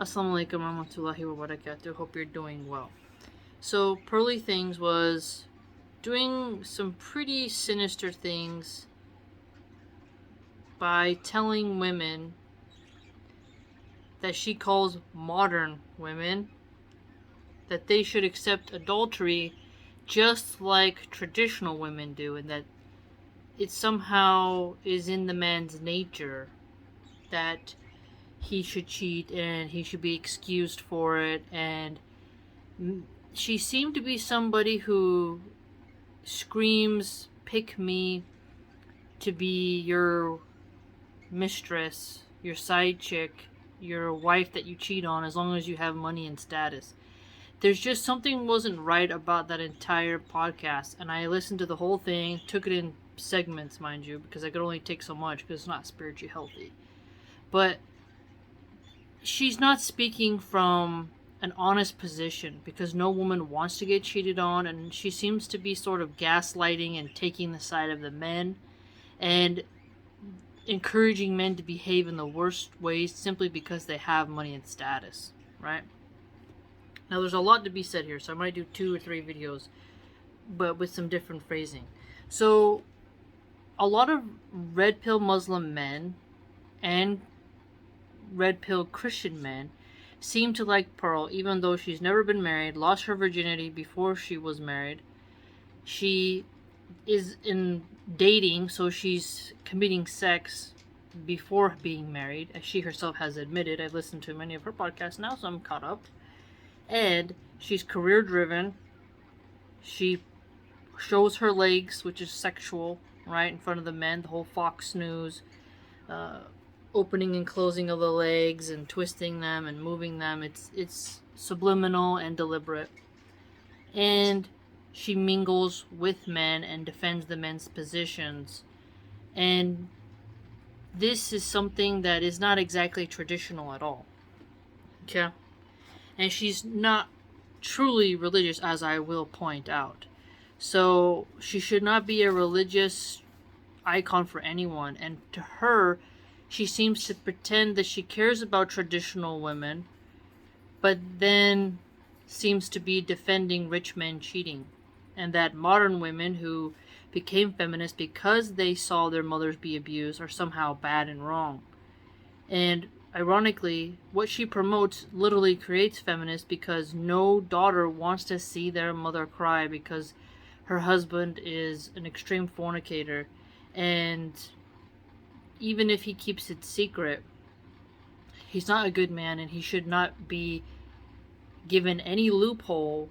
Assalamualaikum warahmatullahi wabarakatuh. Hope you're doing well. So, Pearly Things was doing some pretty sinister things by telling women that she calls modern women that they should accept adultery just like traditional women do, and that it somehow is in the man's nature that he should cheat and he should be excused for it. And she seemed to be somebody who screams, "Pick me to be your mistress, your side chick, your wife that you cheat on as long as you have money and status." There's just something wasn't right about that entire podcast, and I listened to the whole thing, took it in segments, mind you, because I could only take so much because it's not spiritually healthy. But she's not speaking from an honest position, because no woman wants to get cheated on, and she seems to be sort of gaslighting and taking the side of the men and encouraging men to behave in the worst ways simply because they have money and status, right? Now, there's a lot to be said here, so I might do 2 or 3 videos, but with some different phrasing. So, a lot of red pill Muslim men and red pill Christian men seem to like Pearl, even though she's never been married, lost her virginity before she was married. She is in dating, so she's committing sex before being married, as she herself has admitted. I've listened to many of her podcasts now, so I'm caught up. And she's career driven. She shows her legs, which is sexual, right, in front of the men. The whole Fox News, opening and closing of the legs and twisting them and moving them. It's subliminal and deliberate. And she mingles with men and defends the men's positions. And this is something that is not exactly traditional at all. Okay? And she's not truly religious, as I will point out. So she should not be a religious icon for anyone. And to her, she seems to pretend that she cares about traditional women, but then seems to be defending rich men cheating. And that modern women who became feminists because they saw their mothers be abused are somehow bad and wrong. And ironically, what she promotes literally creates feminists, because no daughter wants to see their mother cry because her husband is an extreme fornicator. And even if he keeps it secret, he's not a good man, and he should not be given any loophole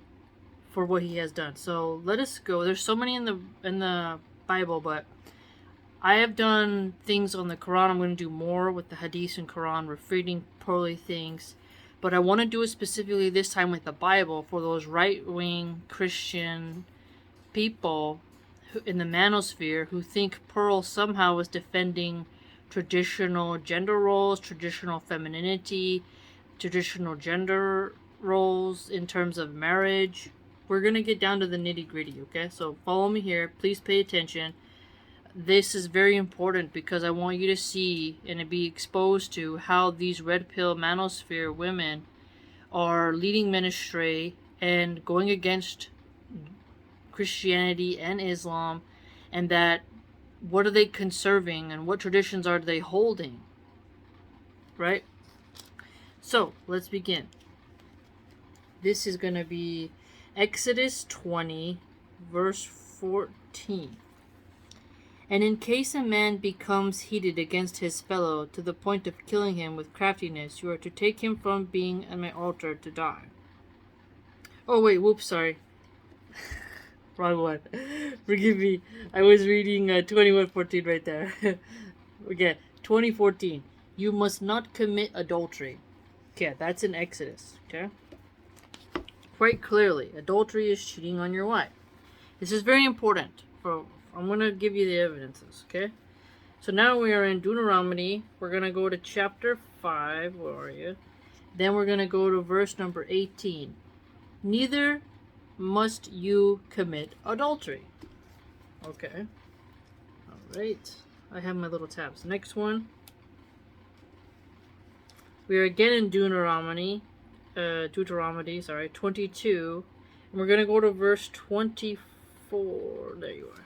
for what he has done. So let us go. There's so many in the Bible, but I have done things on the Quran. I'm going to do more with the Hadith and Quran, refuting Pearly Things. But I want to do it specifically this time with the Bible for those right-wing Christian people in the manosphere who think Pearl somehow is defending traditional gender roles, traditional femininity, traditional gender roles in terms of marriage. We're going to get down to the nitty-gritty, okay? So follow me here. Please pay attention. This is very important because I want you to see and be exposed to how these red pill manosphere women are leading men astray and going against Christianity and Islam, and that what are they conserving and what traditions are they holding, right? So let's begin. This is going to be Exodus 20 verse 14. And in case a man becomes heated against his fellow to the point of killing him with craftiness, you are to take him from being on my altar to die. Oh wait, whoops, sorry. Wrong one. Forgive me. I was reading 21:14 right there. Okay, 20:14. You must not commit adultery. Okay, that's in Exodus. Okay? Quite clearly, adultery is cheating on your wife. This is very important. I'm going to give you the evidences, okay? So now we are in Deuteronomy. We're going to go to chapter 5. Where are you? Then we're going to go to verse number 18. Neither must you commit adultery. Okay. All right. I have my little tabs. Next one. We are again in Deuteronomy, 22, and we're going to go to verse 24. There you are.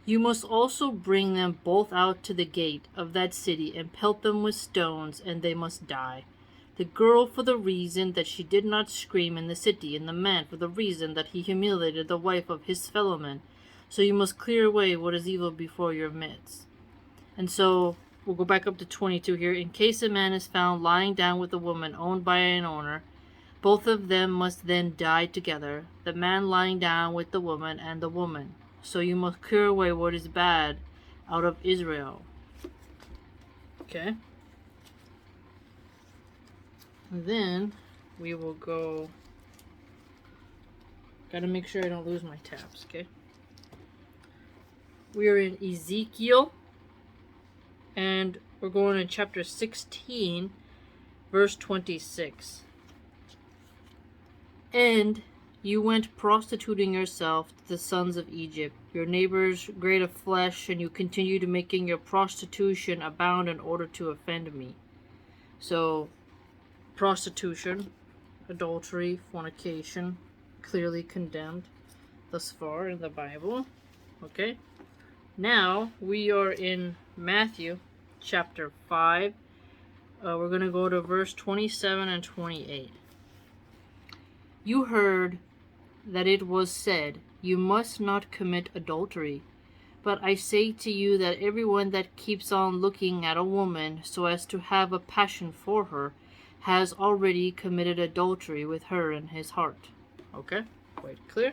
You must also bring them both out to the gate of that city and pelt them with stones, and they must die. The girl for the reason that she did not scream in the city, and the man for the reason that he humiliated the wife of his fellowman. So you must clear away what is evil before your midst. And so we'll go back up to 22 here. In case a man is found lying down with a woman owned by an owner, both of them must then die together, the man lying down with the woman and the woman. So you must clear away what is bad out of Israel. Okay. And then we will go. Gotta make sure I don't lose my tabs, okay? We are in Ezekiel, and we're going in chapter 16, verse 26. And you went prostituting yourself to the sons of Egypt, your neighbors great of flesh, and you continued making your prostitution abound in order to offend me. So, prostitution, adultery, fornication, clearly condemned thus far in the Bible. Okay? Now, we are in Matthew chapter 5. We're going to go to verse 27 and 28. You heard that it was said, you must not commit adultery. But I say to you that everyone that keeps on looking at a woman so as to have a passion for her has already committed adultery with her in his heart. Okay, quite clear.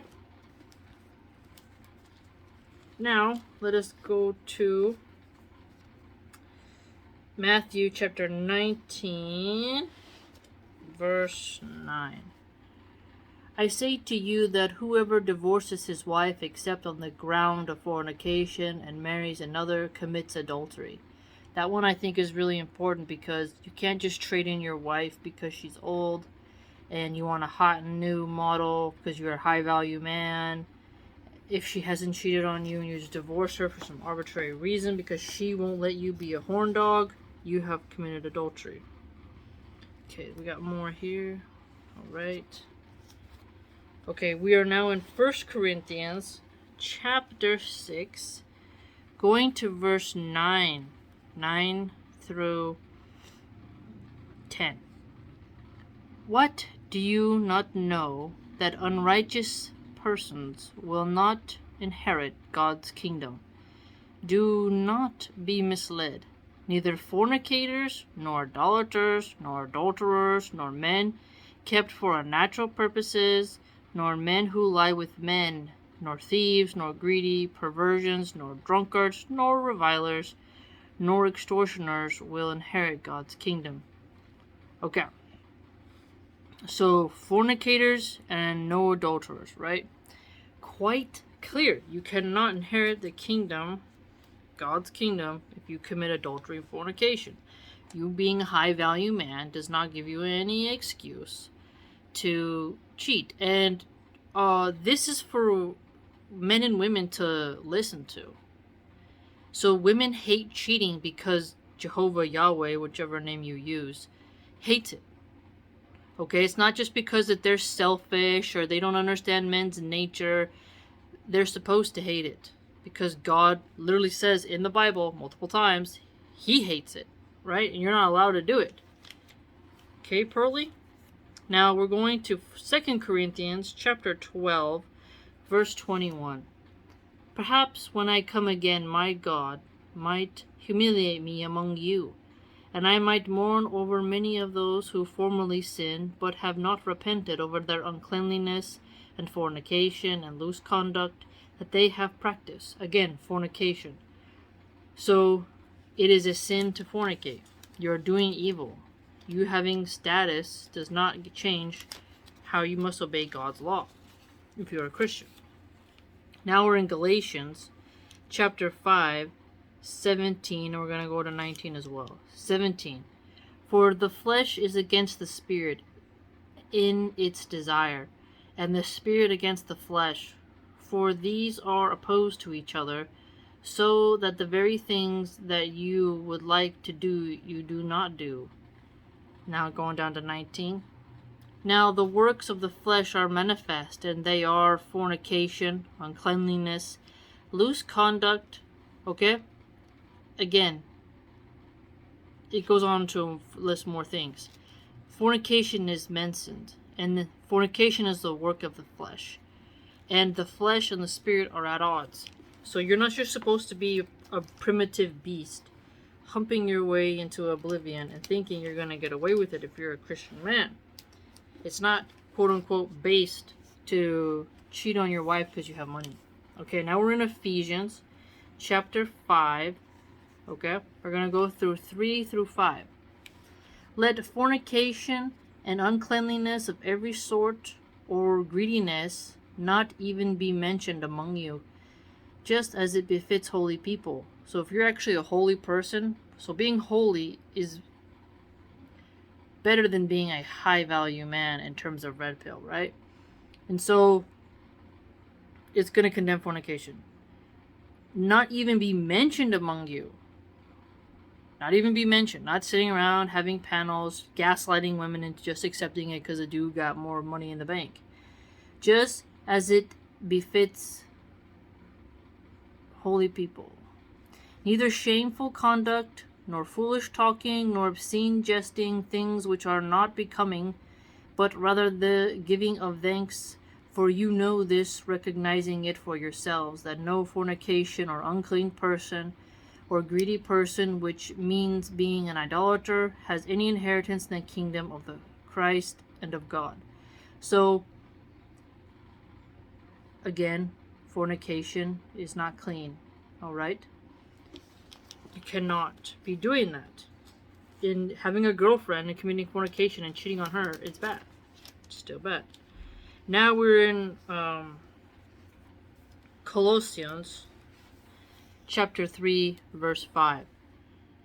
Now, let us go to Matthew chapter 19, verse 9. I say to you that whoever divorces his wife except on the ground of fornication and marries another commits adultery. That one I think is really important because you can't just trade in your wife because she's old and you want a hot and new model because you're a high value man. If she hasn't cheated on you and you just divorce her for some arbitrary reason because she won't let you be a horn dog, you have committed adultery. Okay, we got more here. Alright. Okay, we are now in 1 Corinthians chapter 6, going to verse 9 through 10. What do you not know that unrighteous persons will not inherit God's kingdom? Do not be misled. Neither fornicators, nor idolaters, nor adulterers, nor men kept for unnatural purposes, nor men who lie with men, nor thieves, nor greedy, perversions, nor drunkards, nor revilers, nor extortioners will inherit God's kingdom. Okay. So, fornicators and no adulterers, right? Quite clear. You cannot inherit the kingdom, God's kingdom, if you commit adultery and fornication. You being a high value man does not give you any excuse to cheat. And this is for men and women to listen to. So women hate cheating because Jehovah, Yahweh, whichever name you use, hates it. Okay, it's not just because that they're selfish or they don't understand men's nature. They're supposed to hate it because God literally says in the Bible multiple times he hates it, right? And you're not allowed to do it. Okay, Pearly? Now we're going to 2 Corinthians chapter 12, verse 21. Perhaps when I come again, my God might humiliate me among you, and I might mourn over many of those who formerly sinned, but have not repented over their uncleanliness and fornication and loose conduct that they have practiced. Again, fornication. So it is a sin to fornicate. You're doing evil. You having status does not change how you must obey God's law if you're a Christian. Now we're in Galatians chapter 5, 17, and we're going to go to 19 as well. 17. For the flesh is against the spirit in its desire, and the spirit against the flesh. For these are opposed to each other, so that the very things that you would like to do, you do not do. Now going down to 19. Now the works of the flesh are manifest, and they are fornication, uncleanliness, loose conduct. Okay? Again, it goes on to list more things. Fornication is mentioned, and fornication is the work of the flesh. And the flesh and the spirit are at odds. So you're not just supposed to be a primitive beast, humping your way into oblivion and thinking you're going to get away with it if you're a Christian man. It's not, quote unquote, based to cheat on your wife because you have money. Okay, now we're in Ephesians chapter 5. Okay, we're going to go through 3 through 5. Let fornication and uncleanliness of every sort or greediness not even be mentioned among you, just as it befits holy people. So if you're actually a holy person, so being holy is better than being a high value man in terms of red pill, right? And so it's going to condemn fornication. Not even be mentioned among you. Not even be mentioned. Not sitting around having panels, gaslighting women into just accepting it because the dude got more money in the bank. Just as it befits holy people. Neither shameful conduct, nor foolish talking, nor obscene jesting, things which are not becoming, but rather the giving of thanks. For you know this, recognizing it for yourselves, that no fornication or unclean person or greedy person, which means being an idolater, has any inheritance in the kingdom of the Christ and of God. So, again, fornication is not clean, alright? You cannot be doing that. In having a girlfriend and committing fornication and cheating on her, it's bad. It's still bad. Now we're in Colossians chapter 3, verse 5.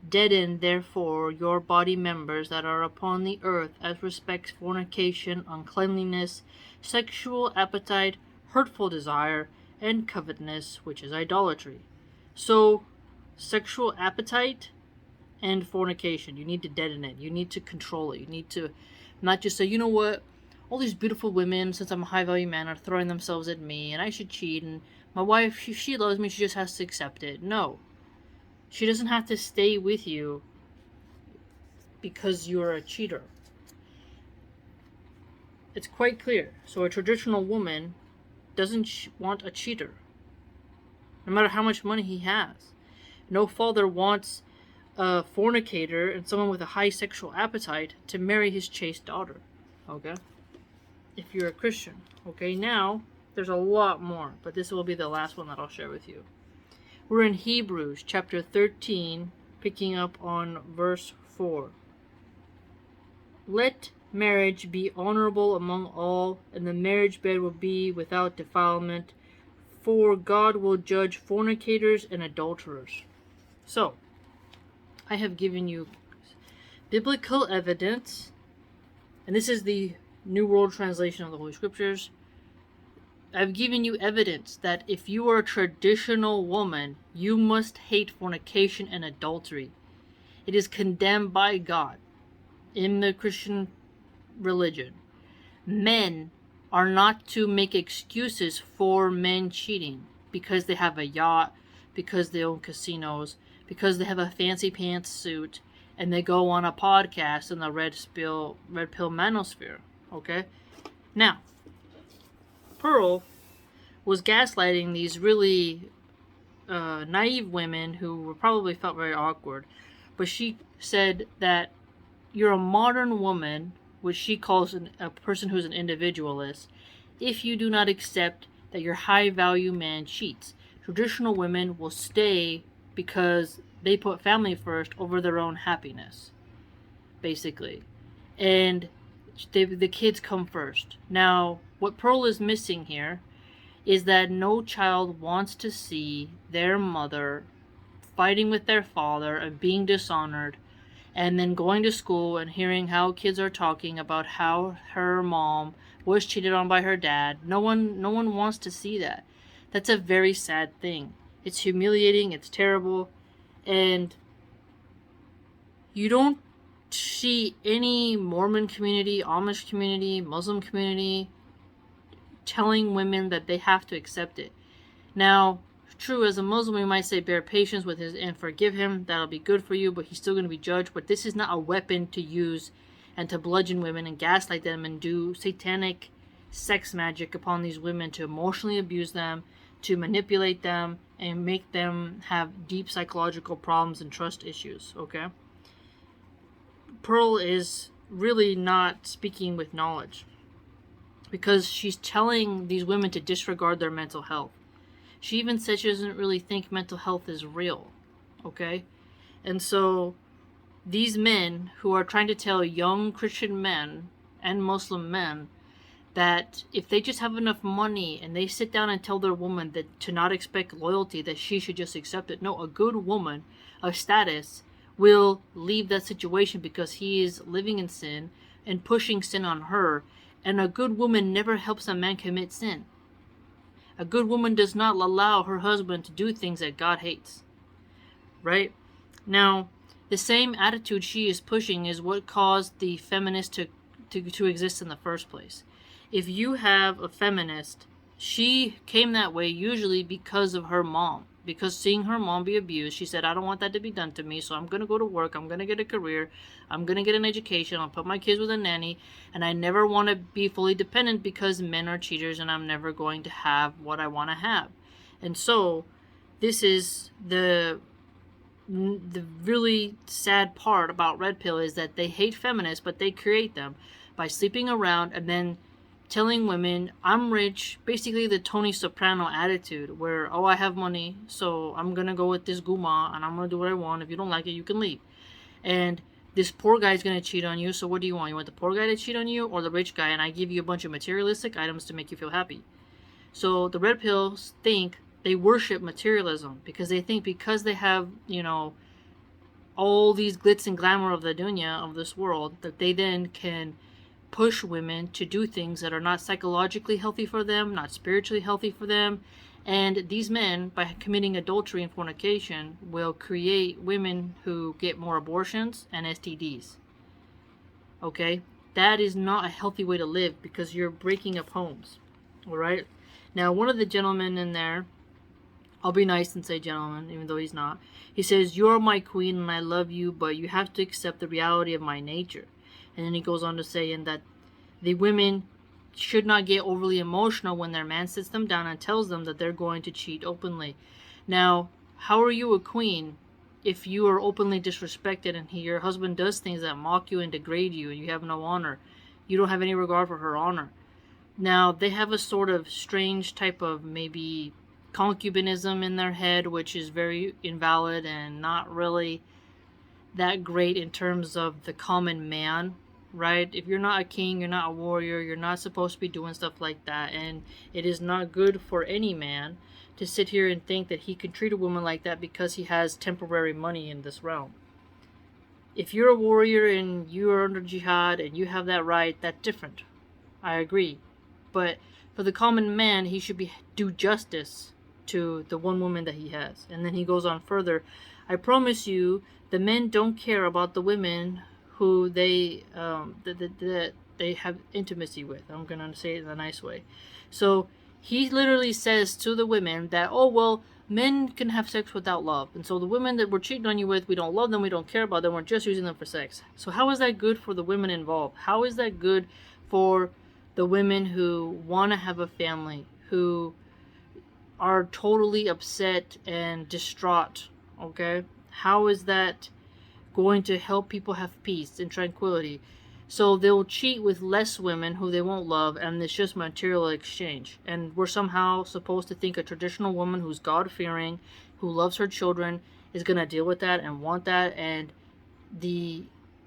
Deaden, therefore, your body members that are upon the earth as respects fornication, uncleanliness, sexual appetite, hurtful desire, and covetousness, which is idolatry. So, sexual appetite and fornication, you need to deaden it. You need to control it. You need to not just say, you know what, all these beautiful women, since I'm a high value man, are throwing themselves at me and I should cheat, and my wife, if she loves me, she just has to accept it. No. She doesn't have to stay with you because you're a cheater. It's quite clear. So a traditional woman doesn't want a cheater, no matter how much money he has. No father wants a fornicator and someone with a high sexual appetite to marry his chaste daughter. Okay? If you're a Christian. Okay, now there's a lot more, but this will be the last one that I'll share with you. We're in Hebrews chapter 13, picking up on verse 4. Let marriage be honorable among all, and the marriage bed will be without defilement, for God will judge fornicators and adulterers. So, I have given you biblical evidence, and this is the New World Translation of the Holy Scriptures. I've given you evidence that if you are a traditional woman, you must hate fornication and adultery. It is condemned by God in the Christian religion. Men are not to make excuses for men cheating because they have a yacht, because they own casinos, because they have a fancy pants suit, and they go on a podcast in the red pill manosphere. Okay? Now, Pearl was gaslighting these really naive women who probably felt very awkward. But she said that you're a modern woman, which she calls a person who's an individualist, if you do not accept that your high-value man cheats. Traditional women will stay because they put family first over their own happiness, basically. And the kids come first. Now, what Pearl is missing here is that no child wants to see their mother fighting with their father and being dishonored, and then going to school and hearing how kids are talking about how her mom was cheated on by her dad. No one wants to see that. That's a very sad thing. It's humiliating, it's terrible, and you don't see any Mormon community, Amish community, Muslim community telling women that they have to accept it. Now, true, as a Muslim, we might say bear patience with his and forgive him. That'll be good for you, but he's still going to be judged. But this is not a weapon to use and to bludgeon women and gaslight them and do satanic sex magic upon these women to emotionally abuse them, to manipulate them, and make them have deep psychological problems and trust issues, okay? Pearl is really not speaking with knowledge because she's telling these women to disregard their mental health. She even said she doesn't really think mental health is real, okay? And so these men who are trying to tell young Christian men and Muslim men that if they just have enough money and they sit down and tell their woman that to not expect loyalty, that she should just accept it. No, a good woman of status will leave that situation because he is living in sin and pushing sin on her. And a good woman never helps a man commit sin. A good woman does not allow her husband to do things that God hates. Right? Now, the same attitude she is pushing is what caused the feminists to exist in the first place. If you have a feminist, she came that way usually because of her mom. Because seeing her mom be abused, she said, I don't want that to be done to me, so I'm going to go to work, I'm going to get a career, I'm going to get an education, I'll put my kids with a nanny, and I never want to be fully dependent because men are cheaters and I'm never going to have what I want to have. And so, this is the really sad part about Red Pill is that they hate feminists, but they create them by sleeping around and then telling women, I'm rich, basically the Tony Soprano attitude, where, oh, I have money, so I'm going to go with this guma, and I'm going to do what I want. If you don't like it, you can leave. And this poor guy's going to cheat on you, so what do you want? You want the poor guy to cheat on you, or the rich guy, and I give you a bunch of materialistic items to make you feel happy? So the Red Pills think they worship materialism, because they think because they have, all these glitz and glamour of the dunya, of this world, that they then can push women to do things that are not psychologically healthy for them, not spiritually healthy for them. And these men, by committing adultery and fornication, will create women who get more abortions and STDs. Okay? That is not a healthy way to live because you're breaking up homes. Alright? Now, one of the gentlemen in there, I'll be nice and say gentleman, even though he's not. He says, you're my queen and I love you, but you have to accept the reality of my nature. And then he goes on to say that the women should not get overly emotional when their man sits them down and tells them that they're going to cheat openly. Now, how are you a queen if you are openly disrespected and your husband does things that mock you and degrade you and you have no honor? You don't have any regard for her honor. Now, they have a sort of strange type of maybe concubinism in their head, which is very invalid and not really that great in terms of the common man, right? If you're not a king, you're not a warrior, you're not supposed to be doing stuff like that, and it is not good for any man to sit here and think that he can treat a woman like that because he has temporary money in this realm. If you're a warrior and you are under jihad and you have that right, that's different. I agree. But for the common man, he should do justice to the one woman that he has. And then he goes on further, I promise you, the men don't care about the women who they have intimacy with. I'm going to say it in a nice way. So he literally says to the women that, oh, well, men can have sex without love. And so the women that we're cheating on you with, we don't love them, we don't care about them, we're just using them for sex. So how is that good for the women involved? How is that good for the women who want to have a family, who are totally upset and distraught, okay? How is that going to help people have peace and tranquility? So they'll cheat with less women who they won't love, and it's just material exchange. And we're somehow supposed to think a traditional woman who's God-fearing, who loves her children, is going to deal with that and want that, and the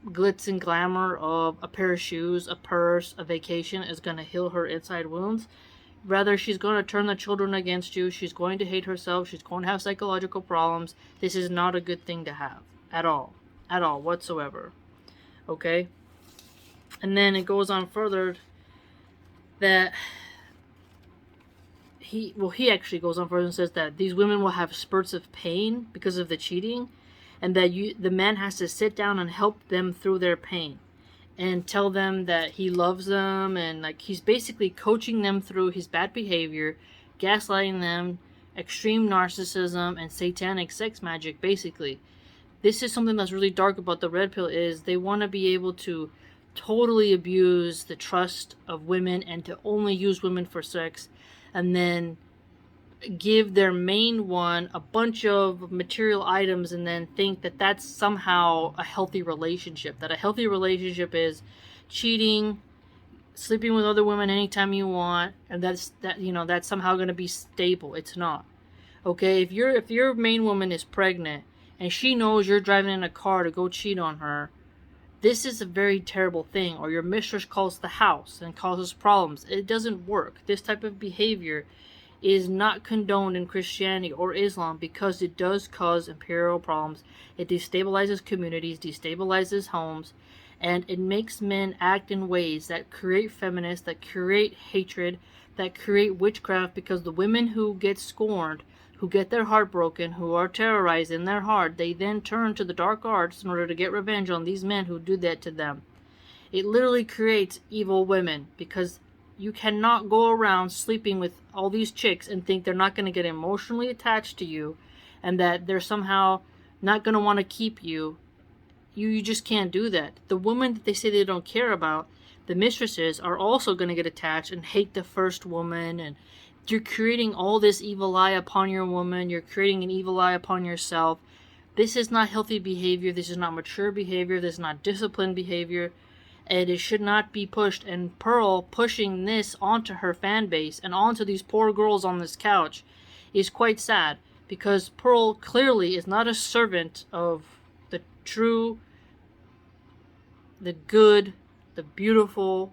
glitz and glamour of a pair of shoes, a purse, a vacation is going to heal her inside wounds. Rather, she's going to turn the children against you. She's going to hate herself. She's going to have psychological problems. This is not a good thing to have. At all. At all, whatsoever. Okay? And then it goes on further that he actually goes on further and says that these women will have spurts of pain because of the cheating. and that the man has to sit down and help them through their pain and tell them that he loves them, and like he's basically coaching them through his bad behavior, gaslighting them, extreme narcissism, and satanic sex magic. Basically, this is something that's really dark about the red pill, is they want to be able to totally abuse the trust of women and to only use women for sex, and then give their main one a bunch of material items and then think that that's somehow a healthy relationship. That a healthy relationship is cheating, sleeping with other women anytime you want, and that's somehow going to be stable. It's not. Okay, if your main woman is pregnant and she knows you're driving in a car to go cheat on her, this is a very terrible thing. Or your mistress calls the house and causes problems. It doesn't work. This type of behavior is not condoned in Christianity or Islam, because it does cause imperial problems. It destabilizes communities, destabilizes homes, and it makes men act in ways that create feminists, that create hatred, that create witchcraft, because the women who get scorned, who get their heart broken, who are terrorized in their heart, they then turn to the dark arts in order to get revenge on these men who do that to them. It literally creates evil women, because you cannot go around sleeping with all these chicks and think they're not going to get emotionally attached to you and that they're somehow not going to want to keep you. You just can't do that. The women that they say they don't care about, the mistresses, are also going to get attached and hate the first woman, and you're creating all this evil eye upon your woman. You're creating an evil eye upon yourself. This is not healthy behavior. This is not mature behavior. This is not disciplined behavior. And it should not be pushed. And Pearl pushing this onto her fan base and onto these poor girls on this couch is quite sad, because Pearl clearly is not a servant of the true, the good, the beautiful.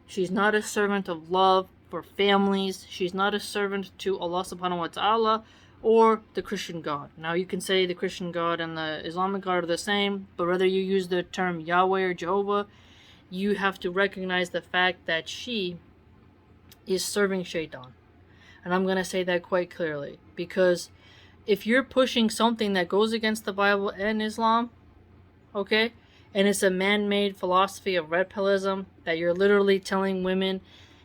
She's not a servant of love for families. She's not a servant to Allah subhanahu wa ta'ala or the Christian God. Now you can say the Christian God and the Islamic God are the same, but whether you use the term Yahweh or Jehovah, you have to recognize the fact that she is serving Shaitan. And I'm going to say that quite clearly, because if you're pushing something that goes against the Bible and Islam, okay, and it's a man-made philosophy of red pillism, that you're literally telling women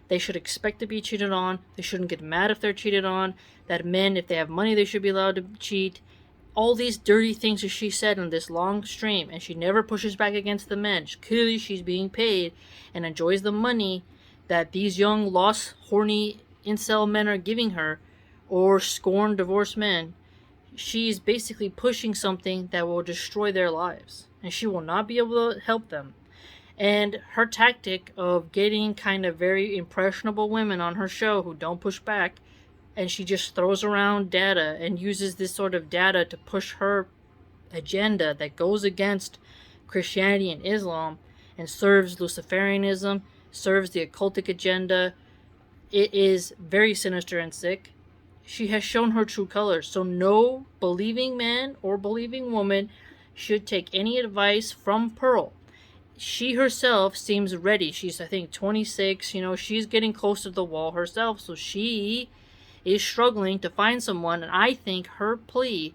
they should expect to be cheated on, they shouldn't get mad if they're cheated on, that men, if they have money, they should be allowed to cheat, all these dirty things that she said in this long stream, and she never pushes back against the men. Clearly she's being paid and enjoys the money that these young, lost, horny incel men are giving her, or scorned divorced men. She's basically pushing something that will destroy their lives, and she will not be able to help them. And her tactic of getting kind of very impressionable women on her show who don't push back, and she just throws around data and uses this sort of data to push her agenda that goes against Christianity and Islam and serves Luciferianism, serves the occultic agenda. It is very sinister and sick. She has shown her true colors. So no believing man or believing woman should take any advice from Pearl. She herself seems ready. She's, I think, 26. She's getting close to the wall herself. So she is struggling to find someone, and I think her plea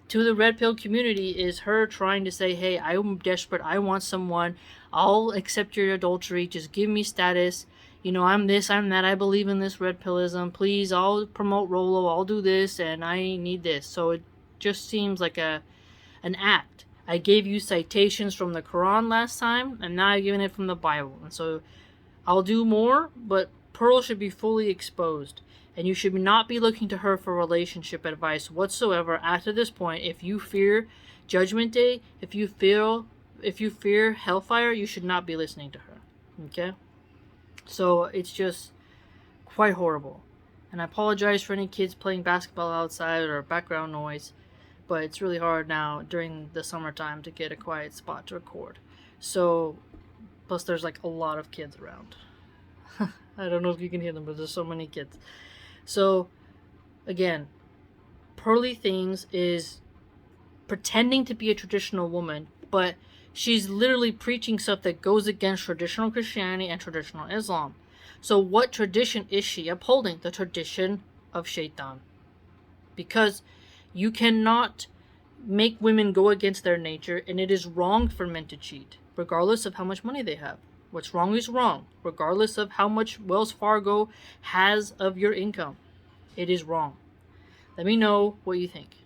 to the red pill community is her trying to say, hey, I'm desperate, I want someone, I'll accept your adultery, just give me status, I'm this, I'm that, I believe in this red pillism, please, I'll promote Rolo, I'll do this, and I need this. So it just seems like an act. I gave you citations from the Quran last time, and now I'm giving it from the Bible, and so I'll do more, but Pearl should be fully exposed. And you should not be looking to her for relationship advice whatsoever after this point. If you fear Judgment Day, if you fear hellfire, you should not be listening to her. Okay? So it's just quite horrible. And I apologize for any kids playing basketball outside or background noise, but it's really hard now during the summertime to get a quiet spot to record. So, plus there's like a lot of kids around. I don't know if you can hear them, but there's so many kids. So, again, Pearly Things is pretending to be a traditional woman, but she's literally preaching stuff that goes against traditional Christianity and traditional Islam. So what tradition is she upholding? The tradition of Shaitan. Because you cannot make women go against their nature, and it is wrong for men to cheat, regardless of how much money they have. What's wrong is wrong, regardless of how much Wells Fargo has of your income. It is wrong. Let me know what you think.